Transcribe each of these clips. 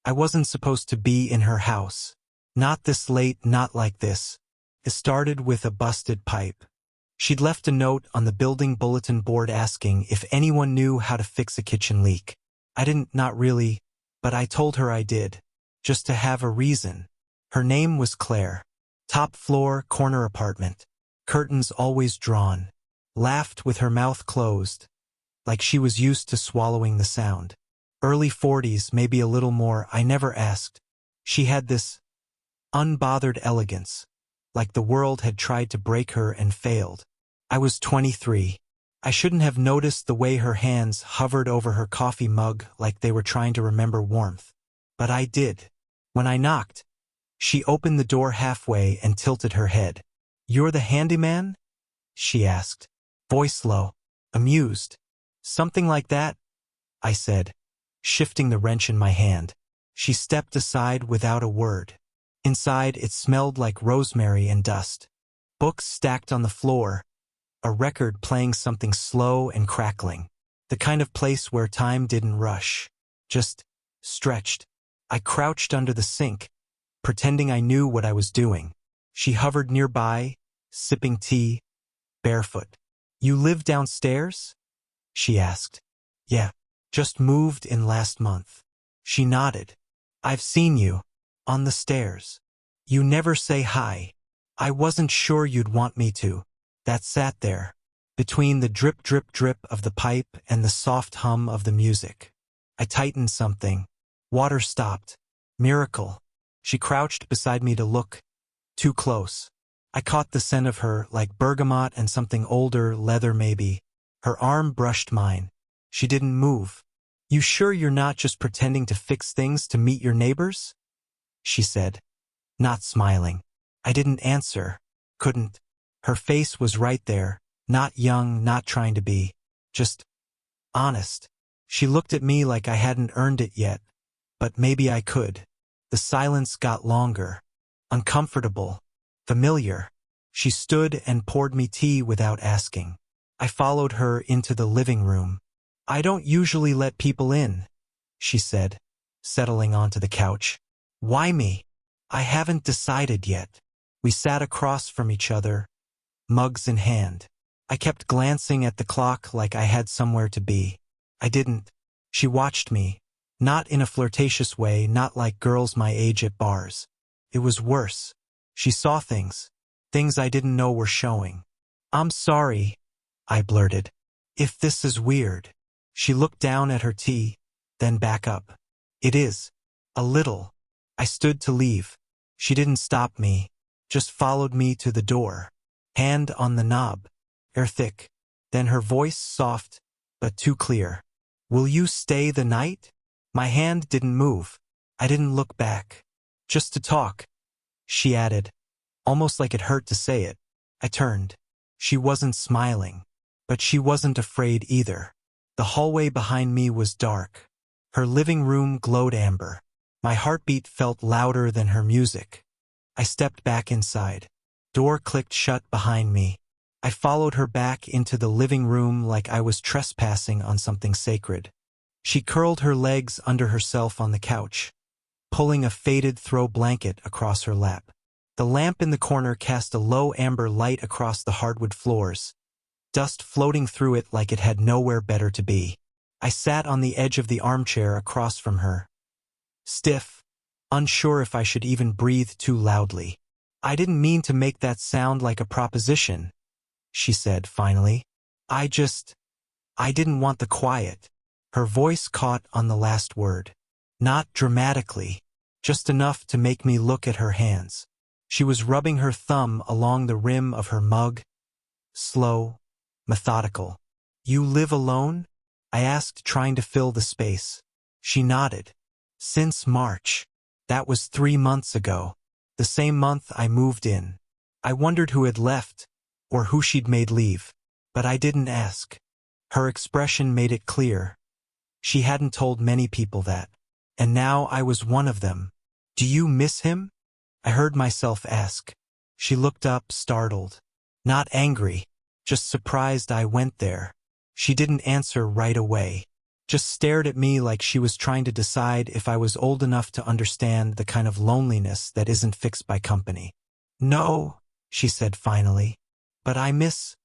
I wasn't supposed to be in her house. Not this late, not like this. It started with a busted pipe. She'd left a note on the building bulletin board asking if anyone knew how to fix a kitchen leak. I didn't, not really, but I told her I did, just to have a reason. Her name was Claire. Top floor, corner apartment. Curtains always drawn. Laughed with her mouth closed, like she was used to swallowing the sound. Early 40s, maybe a little more, I never asked. She had this unbothered elegance, like the world had tried to break her and failed. I was 23. I shouldn't have noticed the way her hands hovered over her coffee mug like they were trying to remember warmth. But I did. When I knocked, she opened the door halfway and tilted her head. "You're the handyman?" she asked, voice low, amused. "Something like that," I said, shifting the wrench in my hand. She stepped aside without a word. Inside, it smelled like rosemary and dust. Books stacked on the floor, a record playing something slow and crackling. The kind of place where time didn't rush, just stretched. I crouched under the sink, pretending I knew what I was doing. She hovered nearby, sipping tea, barefoot. "You live downstairs?" she asked. "Yeah, just moved in last month." She nodded. "I've seen you. On the stairs. You never say hi." I wasn't sure you'd want me to. That sat there, between the drip drip drip of the pipe and the soft hum of the music. I tightened something. Water stopped. Miracle. She crouched beside me to look. Too close. I caught the scent of her, like bergamot and something older, leather maybe. Her arm brushed mine. She didn't move. "You sure you're not just pretending to fix things to meet your neighbors?" she said, not smiling. I didn't answer. Couldn't. Her face was right there, not young, not trying to be. Just honest. She looked at me like I hadn't earned it yet, but maybe I could. The silence got longer. Uncomfortable. Familiar. She stood and poured me tea without asking. I followed her into the living room. "I don't usually let people in," she said, settling onto the couch. "Why me?" "I haven't decided yet." We sat across from each other, mugs in hand. I kept glancing at the clock like I had somewhere to be. I didn't. She watched me, not in a flirtatious way, not like girls my age at bars. It was worse. She saw things I didn't know were showing. "I'm sorry," I blurted. "If this is weird." She looked down at her tea, then back up. "It is. A little." I stood to leave. She didn't stop me, just followed me to the door. Hand on the knob. Air thick. Then her voice soft, but too clear. "Will you stay the night?" My hand didn't move. I didn't look back. "Just to talk," she added, almost like it hurt to say it. I turned. She wasn't smiling, but she wasn't afraid either. The hallway behind me was dark. Her living room glowed amber. My heartbeat felt louder than her music. I stepped back inside. Door clicked shut behind me. I followed her back into the living room like I was trespassing on something sacred. She curled her legs under herself on the couch, pulling a faded throw blanket across her lap. The lamp in the corner cast a low amber light across the hardwood floors, dust floating through it like it had nowhere better to be. I sat on the edge of the armchair across from her, stiff, unsure if I should even breathe too loudly. "I didn't mean to make that sound like a proposition," she said finally. I didn't want the quiet." Her voice caught on the last word. Not dramatically, just enough to make me look at her hands. She was rubbing her thumb along the rim of her mug, slow, methodical. "You live alone?" I asked, trying to fill the space. She nodded. "Since March. That was 3 months ago. The same month I moved in." I wondered who had left, or who she'd made leave. But I didn't ask. Her expression made it clear. She hadn't told many people that. And now I was one of them. "Do you miss him?" I heard myself ask. She looked up, startled. Not angry, just surprised I went there. She didn't answer right away. just stared at me like she was trying to decide if I was old enough to understand the kind of loneliness that isn't fixed by company. "No," she said finally, "but I miss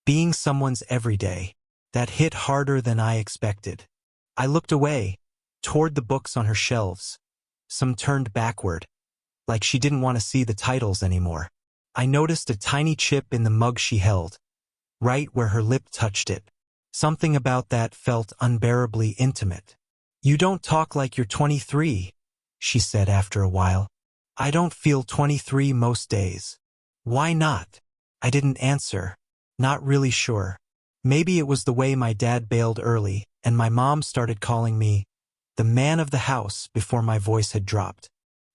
being someone's everyday." That hit harder than I expected. I looked away, toward the books on her shelves. Some turned backward, like she didn't want to see the titles anymore. I noticed a tiny chip in the mug she held, right where her lip touched it. Something about that felt unbearably intimate. "You don't talk like you're 23, she said after a while. "I don't feel 23 most days." "Why not?" I didn't answer, not really sure. Maybe it was the way my dad bailed early, and my mom started calling me the man of the house before my voice had dropped.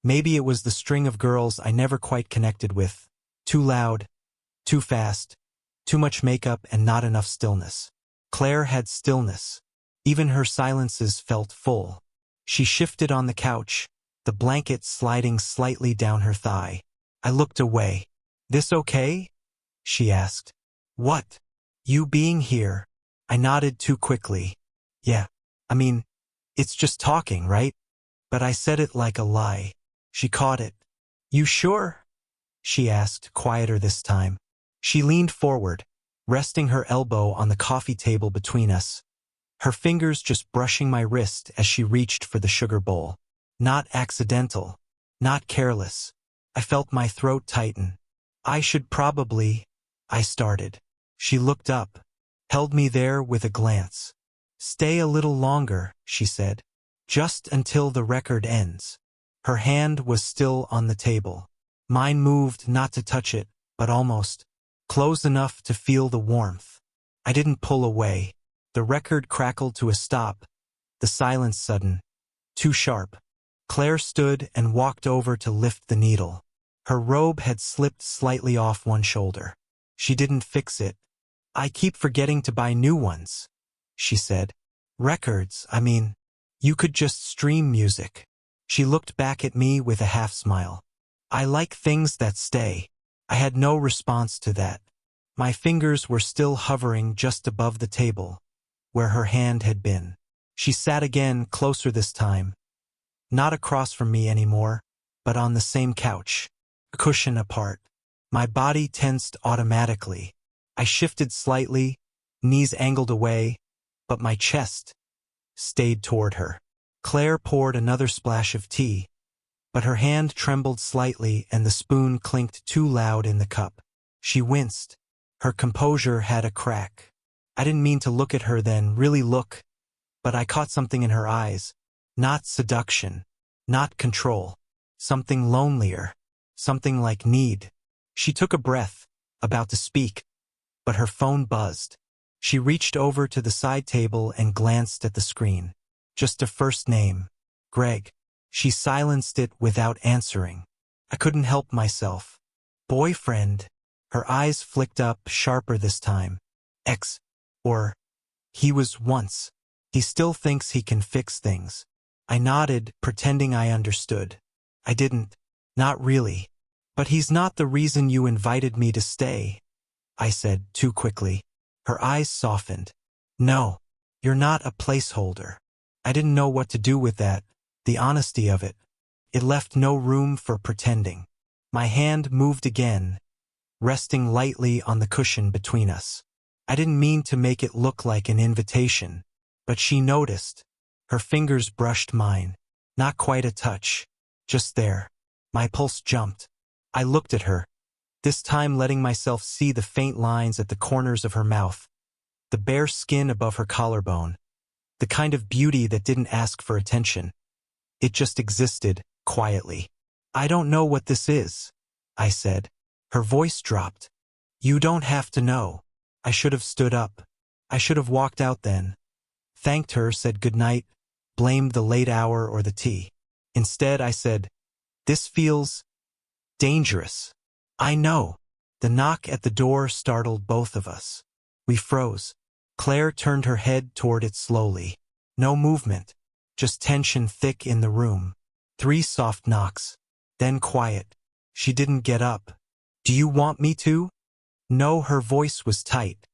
Maybe it was the string of girls I never quite connected with. Too loud, too fast, too much makeup and not enough stillness. Claire had stillness. Even her silences felt full. She shifted on the couch, the blanket sliding slightly down her thigh. I looked away. "This okay?" she asked. "What? You being here?" I nodded too quickly. "Yeah. I mean, it's just talking, right?" But I said it like a lie. She caught it. "You sure?" she asked, quieter this time. She leaned forward, resting her elbow on the coffee table between us, her fingers just brushing my wrist as she reached for the sugar bowl. Not accidental, not careless. I felt my throat tighten. "I should probably," I started. She looked up, held me there with a glance. "Stay a little longer," she said. "Just until the record ends." Her hand was still on the table. Mine moved not to touch it, but almost, close enough to feel the warmth. I didn't pull away. The record crackled to a stop, the silence sudden, too sharp. Claire stood and walked over to lift the needle. Her robe had slipped slightly off one shoulder. She didn't fix it. "I keep forgetting to buy new ones," she said. "Records, I mean. You could just stream music." She looked back at me with a half smile. "I like things that stay." I had no response to that. My fingers were still hovering just above the table, where her hand had been. She sat again, closer this time. Not across from me anymore, but on the same couch, a cushion apart. My body tensed automatically. I shifted slightly, knees angled away, but my chest stayed toward her. Claire poured another splash of tea, but her hand trembled slightly and the spoon clinked too loud in the cup. She winced. Her composure had a crack. I didn't mean to look at her then, really look, but I caught something in her eyes. Not seduction, not control. Something lonelier, something like need. She took a breath, about to speak, but her phone buzzed. She reached over to the side table and glanced at the screen. Just a first name, Greg. She silenced it without answering. I couldn't help myself. "Boyfriend." Her eyes flicked up, sharper this time. "Ex. Or, he was once. He still thinks he can fix things." I nodded, pretending I understood. "I didn't. Not really. But he's not the reason you invited me to stay," I said, too quickly. Her eyes softened. "No, you're not a placeholder." I didn't know what to do with that, the honesty of it. It left no room for pretending. My hand moved again, resting lightly on the cushion between us. I didn't mean to make it look like an invitation, but she noticed. Her fingers brushed mine. Not quite a touch, just there. My pulse jumped. I looked at her, this time letting myself see the faint lines at the corners of her mouth, the bare skin above her collarbone, the kind of beauty that didn't ask for attention. It just existed, quietly. "I don't know what this is," I said. Her voice dropped. "You don't have to know." I should have stood up. I should have walked out then. Thanked her, said goodnight, blamed the late hour or the tea. Instead, I said, "This feels dangerous." "I know." The knock at the door startled both of us. We froze. Claire turned her head toward it slowly. No movement, just tension thick in the room. 3 soft knocks, then quiet. She didn't get up. "Do you want me to?" No, her voice was tight.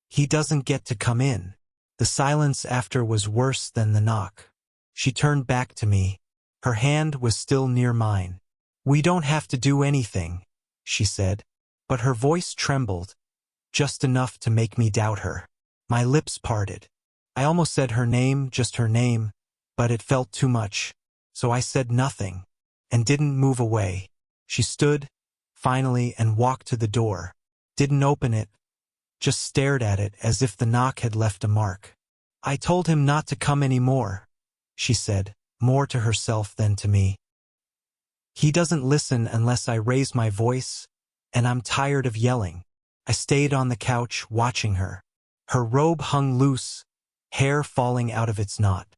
"He doesn't get to come in." The silence after was worse than the knock. She turned back to me. Her hand was still near mine. "We don't have to do anything," she said. But her voice trembled, just enough to make me doubt her. My lips parted. I almost said her name, just her name, but it felt too much. So I said nothing, and didn't move away. She stood, finally, and walked to the door. Didn't open it, just stared at it as if the knock had left a mark. "I told him not to come anymore," she said, more to herself than to me. "He doesn't listen unless I raise my voice, and I'm tired of yelling." I stayed on the couch watching her. Her robe hung loose, hair falling out of its knot.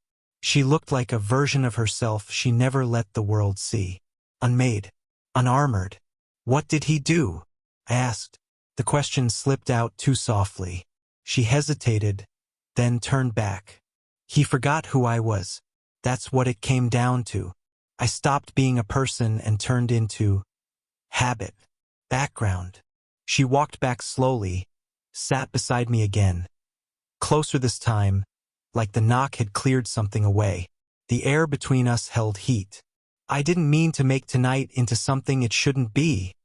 She looked like a version of herself she never let the world see. Unmade, unarmored. "What did he do?" I asked. The question slipped out too softly. She hesitated, then turned back. "He forgot who I was. That's what it came down to. I stopped being a person and turned into habit, background." She walked back slowly, sat beside me again. Closer this time, like the knock had cleared something away. The air between us held heat. "I didn't mean to make tonight into something it shouldn't be,"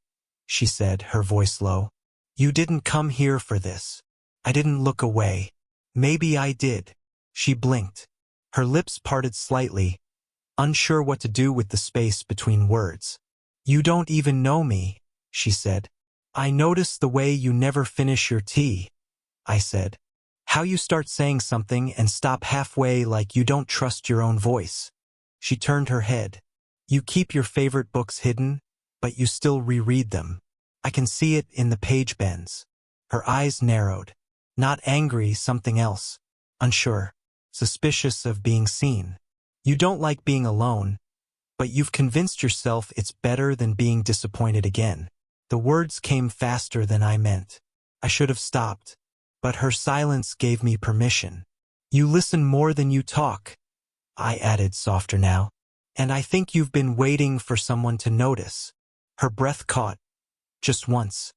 she said, her voice low. "You didn't come here for this." I didn't look away. Maybe I did. She blinked. Her lips parted slightly, unsure what to do with the space between words. "You don't even know me," she said. "I notice the way you never finish your tea," I said. "How you start saying something and stop halfway like you don't trust your own voice." She turned her head. "You keep your favorite books hidden, but you still reread them. I can see it in the page bends." Her eyes narrowed. Not angry, something else. Unsure. Suspicious of being seen. "You don't like being alone, but you've convinced yourself it's better than being disappointed again." The words came faster than I meant. I should have stopped, but her silence gave me permission. "You listen more than you talk," I added, softer now. "And I think you've been waiting for someone to notice." Her breath caught, just once,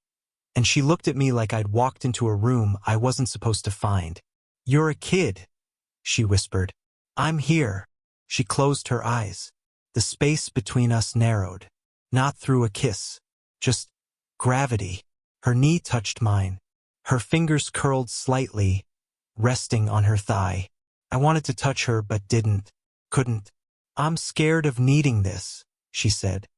and she looked at me like I'd walked into a room I wasn't supposed to find. "You're a kid," she whispered. "I'm here." She closed her eyes. The space between us narrowed. Not through a kiss, just gravity. Her knee touched mine. Her fingers curled slightly, resting on her thigh. I wanted to touch her but didn't, couldn't. "I'm scared of needing this," she said.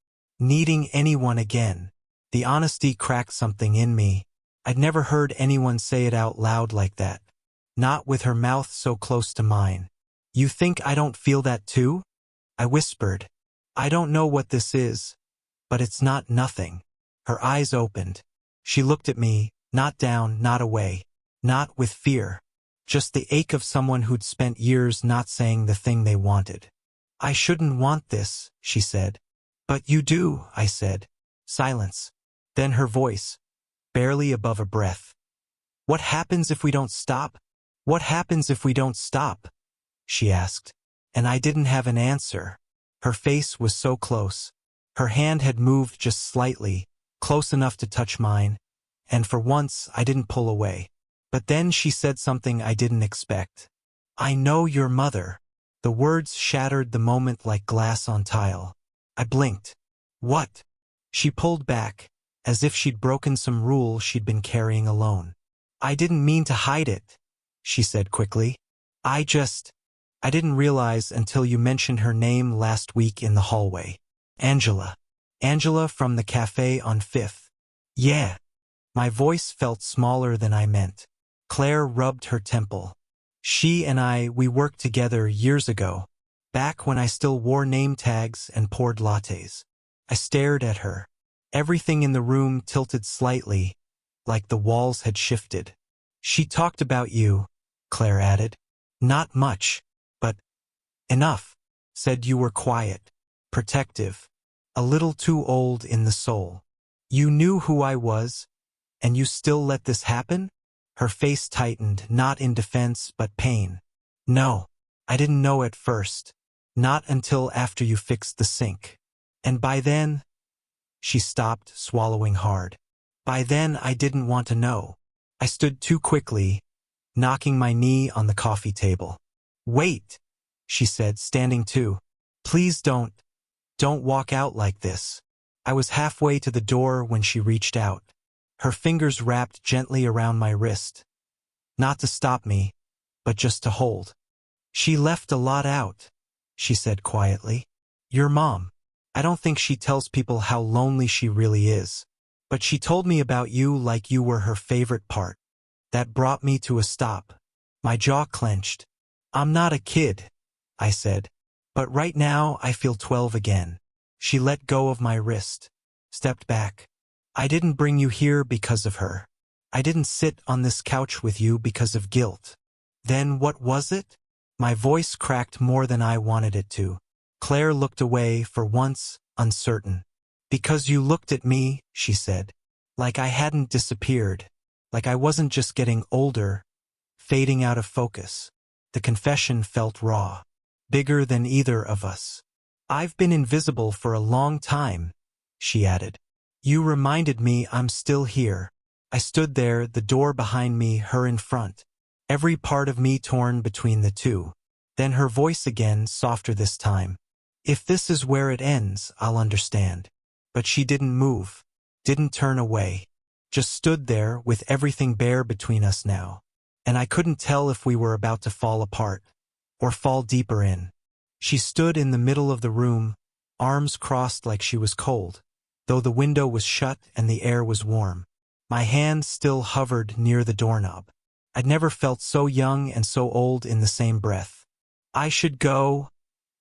"Needing anyone again." The honesty cracked something in me. I'd never heard anyone say it out loud like that. Not with her mouth so close to mine. "You think I don't feel that too?" I whispered. "I don't know what this is, but it's not nothing." Her eyes opened. She looked at me, not down, not away, not with fear. Just the ache of someone who'd spent years not saying the thing they wanted. "I shouldn't want this," she said. "But you do," I said. Silence. Then her voice, barely above a breath. "What happens if we don't stop? What happens if we don't stop?" she asked. And I didn't have an answer. Her face was so close. Her hand had moved just slightly, close enough to touch mine, and for once I didn't pull away. But then she said something I didn't expect. "I know your mother." The words shattered the moment like glass on tile. I blinked. "What?" She pulled back, as if she'd broken some rule she'd been carrying alone. "I didn't mean to hide it," she said quickly. I didn't realize until you mentioned her name last week in the hallway. Angela. Angela from the cafe on 5th. Yeah." My voice felt smaller than I meant. Claire rubbed her temple. "She and we worked together years ago, back when I still wore name tags and poured lattes." I stared at her. Everything in the room tilted slightly, like the walls had shifted. "She talked about you," Claire added. "Not much, but enough. Said you were quiet, protective, a little too old in the soul. You knew who I was, and you still let this happen?" Her face tightened, not in defense but pain. "No, I didn't know at first. Not until after you fixed the sink. And by then—" She stopped, swallowing hard. "By then I didn't want to know." I stood too quickly, knocking my knee on the coffee table. "Wait," she said, standing too. "Please don't walk out like this." I was halfway to the door when she reached out. Her fingers wrapped gently around my wrist. Not to stop me, but just to hold. "She left a lot out," she said quietly. "Your mom. I don't think she tells people how lonely she really is. But she told me about you like you were her favorite part." That brought me to a stop. My jaw clenched. "I'm not a kid," I said. "But right now I feel 12 again." She let go of my wrist, stepped back. "I didn't bring you here because of her. I didn't sit on this couch with you because of guilt." "Then what was it?" My voice cracked more than I wanted it to. Claire looked away, for once, uncertain. "Because you looked at me," she said. "Like I hadn't disappeared. Like I wasn't just getting older, fading out of focus." The confession felt raw. Bigger than either of us. "I've been invisible for a long time," she added. "You reminded me I'm still here." I stood there, the door behind me, her in front. Every part of me torn between the two. Then her voice again, softer this time. "If this is where it ends, I'll understand." But she didn't move, didn't turn away. Just stood there with everything bare between us now. And I couldn't tell if we were about to fall apart, or fall deeper in. She stood in the middle of the room, arms crossed like she was cold, though the window was shut and the air was warm. My hand still hovered near the doorknob. I'd never felt so young and so old in the same breath. "I should go,"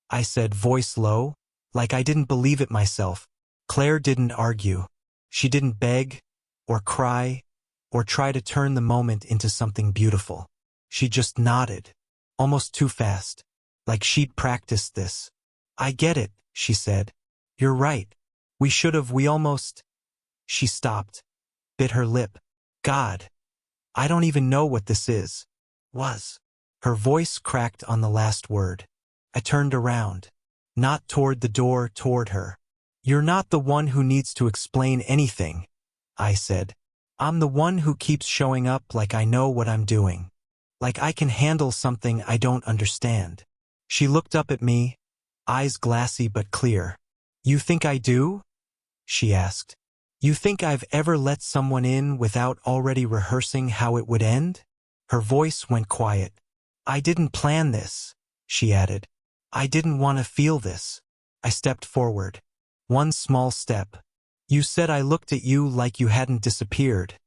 I said, voice low, like I didn't believe it myself. Claire didn't argue. She didn't beg, or cry, or try to turn the moment into something beautiful. She just nodded, almost too fast, like she'd practiced this. "I get it," she said. "You're right. We almost—" She stopped, bit her lip. "God, I don't even know what this is." "Was." Her voice cracked on the last word. I turned around, not toward the door, toward her. "You're not the one who needs to explain anything," I said. "I'm the one who keeps showing up like I know what I'm doing. Like I can handle something I don't understand." She looked up at me, eyes glassy but clear. "You think I do?" she asked. "You think I've ever let someone in without already rehearsing how it would end?" Her voice went quiet. "I didn't plan this," she added. "I didn't want to feel this." I stepped forward. One small step. "You said I looked at you like you hadn't disappeared,"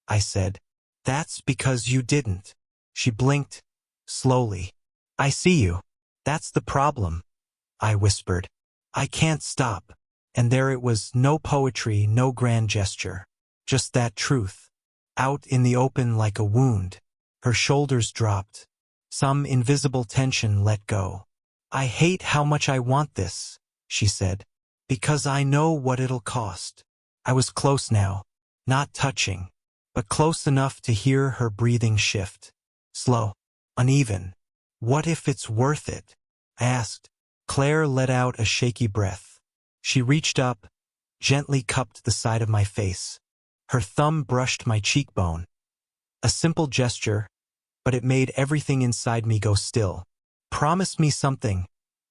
I said. "That's because you didn't." She blinked, slowly. "I see you. That's the problem," I whispered. "I can't stop." And there it was, no poetry, no grand gesture. Just that truth. Out in the open like a wound. Her shoulders dropped. Some invisible tension let go. "I hate how much I want this," she said. "Because I know what it'll cost." I was close now. Not touching, but close enough to hear her breathing shift. Slow, uneven. "What if it's worth it?" I asked. Claire let out a shaky breath. She reached up, gently cupped the side of my face. Her thumb brushed my cheekbone. A simple gesture, but it made everything inside me go still. "Promise me something,"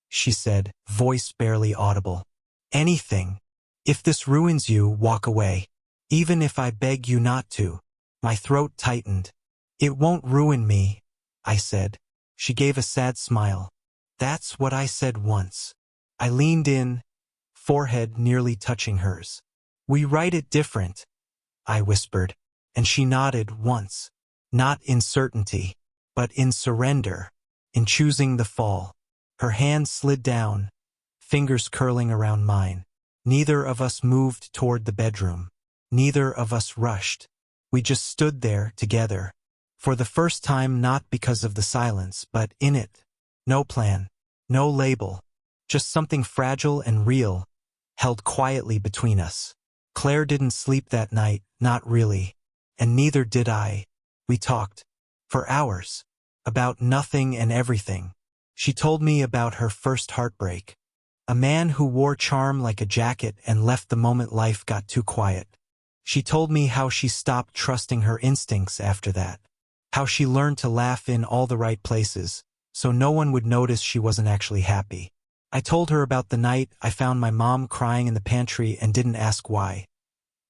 she said, voice barely audible. "Anything. If this ruins you, walk away. Even if I beg you not to." My throat tightened. "It won't ruin me," I said. She gave a sad smile. "That's what I said once." I leaned in, forehead nearly touching hers. "We write it different," I whispered, and she nodded once. Not in certainty, but in surrender, in choosing the fall. Her hand slid down, fingers curling around mine. Neither of us moved toward the bedroom. Neither of us rushed. We just stood there together. For the first time, not because of the silence, but in it. No plan, no label, just something fragile and real, held quietly between us. Claire didn't sleep that night, not really. And neither did I. We talked. For hours. About nothing and everything. She told me about her first heartbreak. A man who wore charm like a jacket and left the moment life got too quiet. She told me how she stopped trusting her instincts after that. how she learned to laugh in all the right places, so no one would notice she wasn't actually happy. I told her about the night I found my mom crying in the pantry and didn't ask why,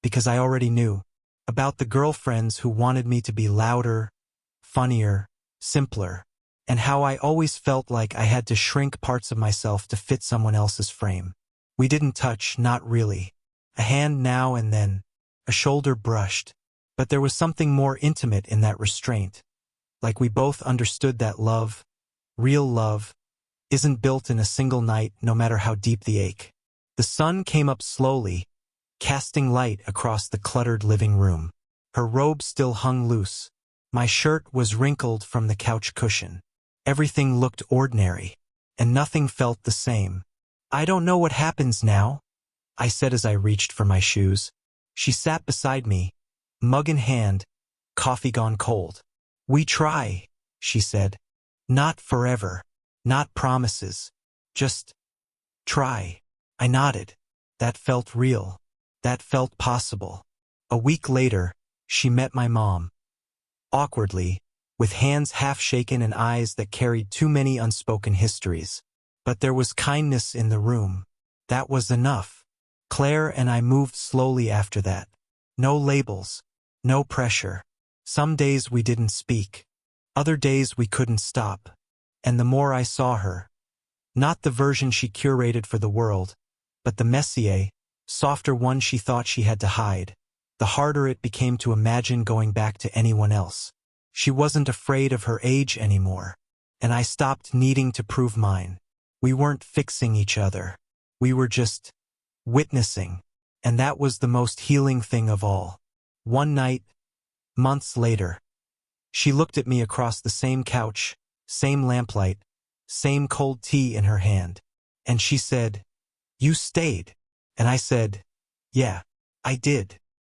because I already knew. About the girlfriends who wanted me to be louder, funnier, simpler, and how I always felt like I had to shrink parts of myself to fit someone else's frame. We didn't touch, not really. A hand now and then, a shoulder brushed, but there was something more intimate in that restraint, like we both understood that love, real love, isn't built in a single night no matter how deep the ache. The sun came up slowly, casting light across the cluttered living room. Her robe still hung loose. My shirt was wrinkled from the couch cushion. Everything looked ordinary, and nothing felt the same. "I don't know what happens now," I said as I reached for my shoes. She sat beside me, mug in hand, coffee gone cold. "We try," she said. "Not forever. Not promises. Just try." I nodded. That felt real. That felt possible. A week later, she met my mom. Awkwardly, with hands half shaken and eyes that carried too many unspoken histories. But there was kindness in the room. That was enough. Claire and I moved slowly after that. No labels. No pressure. Some days we didn't speak. Other days we couldn't stop. And the more I saw her, not the version she curated for the world, but the messier, softer one she thought she had to hide, the harder it became to imagine going back to anyone else. She wasn't afraid of her age anymore, and I stopped needing to prove mine. We weren't fixing each other. We were just witnessing, and that was the most healing thing of all. One night, months later, she looked at me across the same couch, same lamplight, same cold tea in her hand, and she said, "You stayed." And I said, "Yeah, I did."